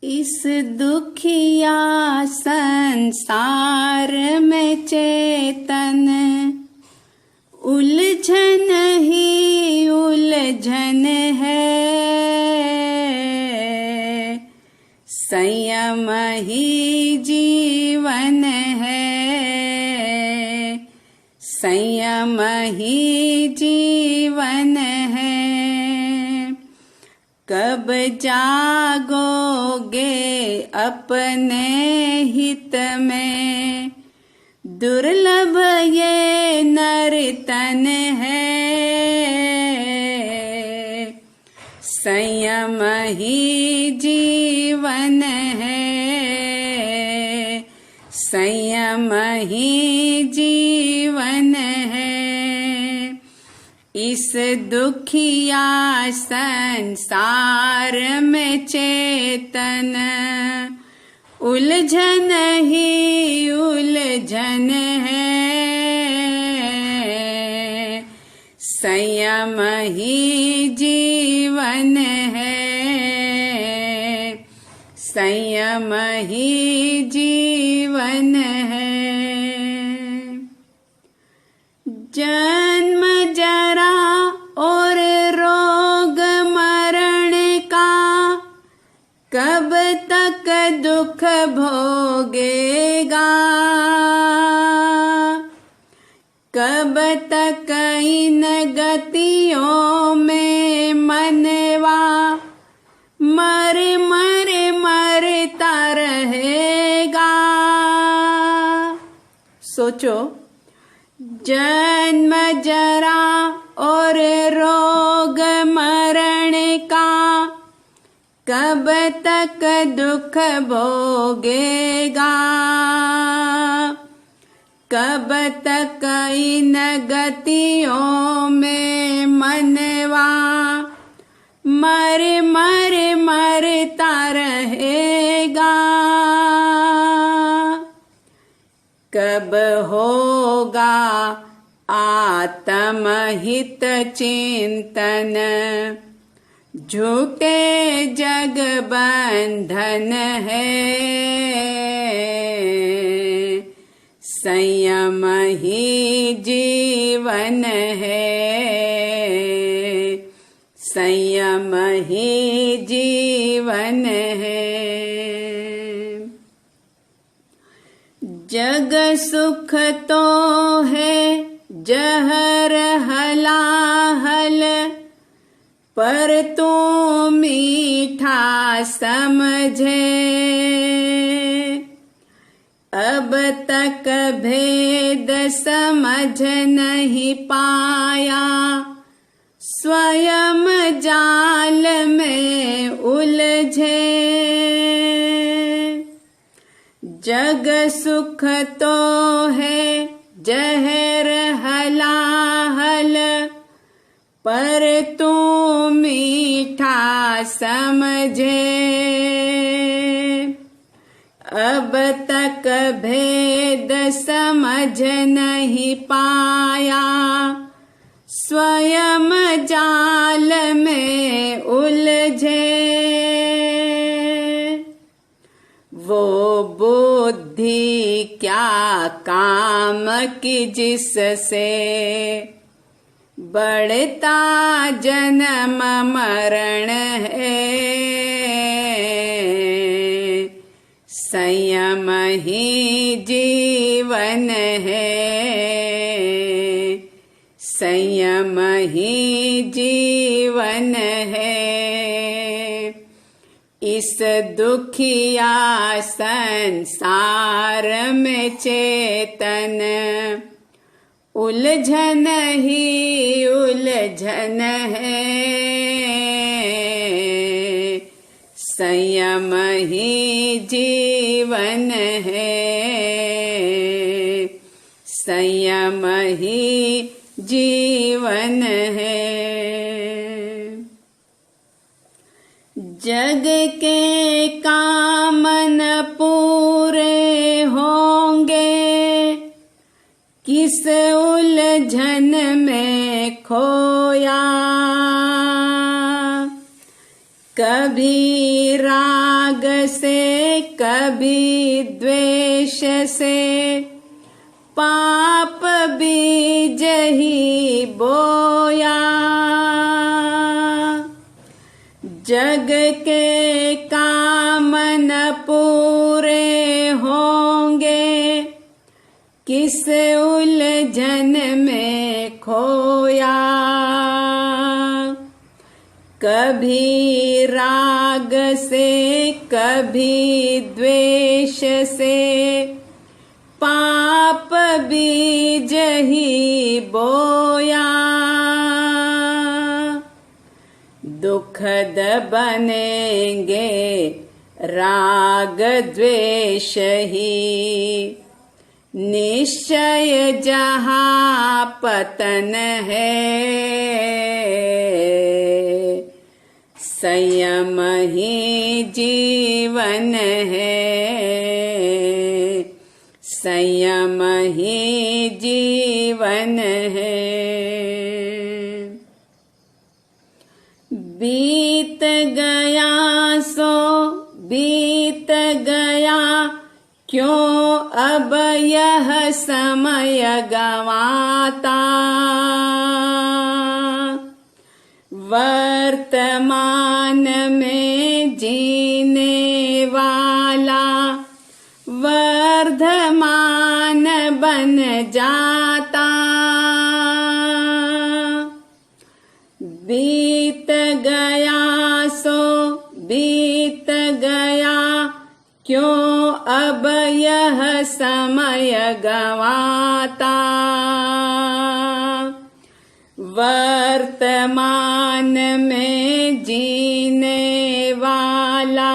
इस दुखिया संसार में चेतन उलझन ही उलझन है। संयम ही जीवन है, संयम ही जीवन है। कब जागोगे अपने हित में, दुर्लभ ये नर्तन है। संयम ही जीवन है, संयम ही जीवन है। इस दुखिया संसार में चेतन उलझन ही उलझन है। संयम ही जीवन है, संयम ही जीवन है। जन्म जरा और रोग मरण का कब तक दुख भोगेगा। कब तक इन गतियों में मनवा मर मर मरता रहेगा। सोचो, जन्म जरा और रोग मरण का कब तक दुख भोगेगा। कब तक इन गतियों में मनवा मर मर मरता रहेगा। कब होगा आत्महित चिंतन, झूठे जग बंधन है। संयम ही जीवन है, संयम ही जीवन है। जग सुख तो है जहर हलाहल, पर तू मीठा समझे। अब तक भेद समझ नहीं पाया, स्वयं जाल में उलझे। जग सुख तो है जहर हलाहल, पर तू मीठा समझे। अब तक भेद समझ नहीं पाया, स्वयं जाल में उलझे। वो बुद्धि क्या काम की जिससे बढ़ता जन्म मरण है। संयम ही जीवन है, संयम ही जीवन है। इस दुखिया संसार में चेतन उलझन ही उलझन है। संयम ही जीवन है, संयम ही जीवन है। जग के काम न पूरे होंगे, किस उलझन में खोया। कभी राग राग से कभी द्वेष से पाप बीज ही बोया। जग के काम न पूरे होंगे, किस उलझन में खोया। कभी राग से कभी द्वेष से पाप बीज ही बोया। दुखद बनेंगे राग द्वेष ही, निश्चय जहाँ पतन है। संयम ही जीवन है, संयम ही जीवन है। बीत गया सो बीत गया, क्यों अब यह समय गंवाता। वर्तमान में जीने वाला वर्धमान बन जाता। बीत गया सो बीत गया, क्यों अब यह समय गंवाता। वर्तमान में जीने वाला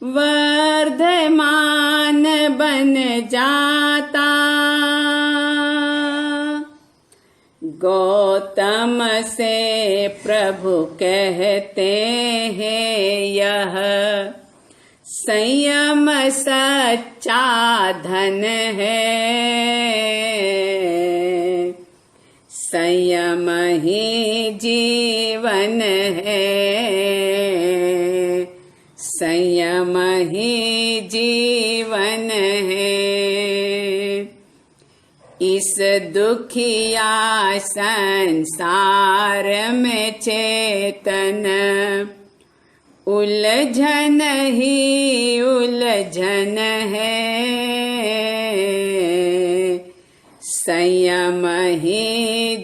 वर्धमान बन जाता। गौतम से प्रभु कहते हैं यह, संयम सच्चा धन है। संयम ही जीवन है, संयम ही जीवन है। इस दुखिया संसार में चेतन उलझन ही उलझन है। संयम ही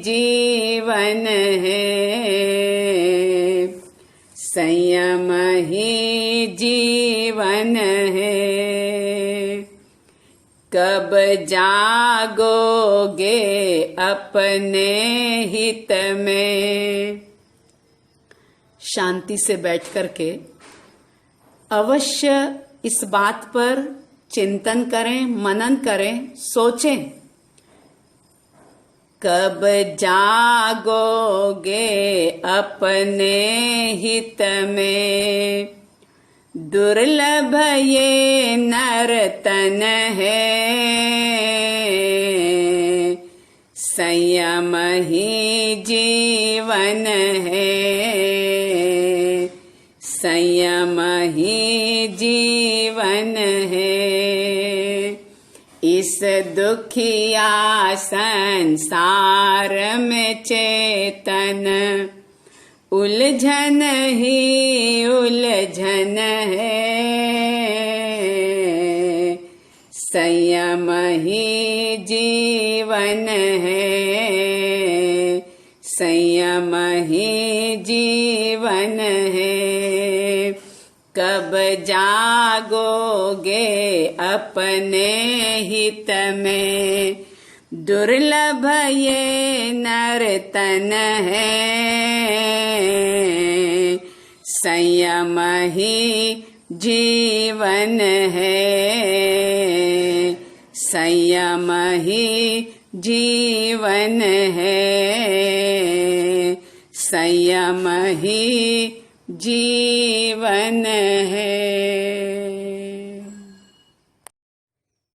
जीवन है, संयम ही जीवन है। कब जागोगे अपने हित में। शांति से बैठ करके अवश्य इस बात पर चिंतन करें, मनन करें, सोचें। कब जागोगे अपने हित में, दुर्लभ ये नर्तन है। संयम ही जीवन है, संयम ही जीवन है। इस दुखिया संसार में चेतन उलझन ही उलझन है। संयम ही जीवन है, संयम ही जीवन है। कब जागोगे अपने हित में, दुर्लभ ये नर्तन है। संयम ही जीवन है, संयम ही जीवन है, संयम ही जीवन है।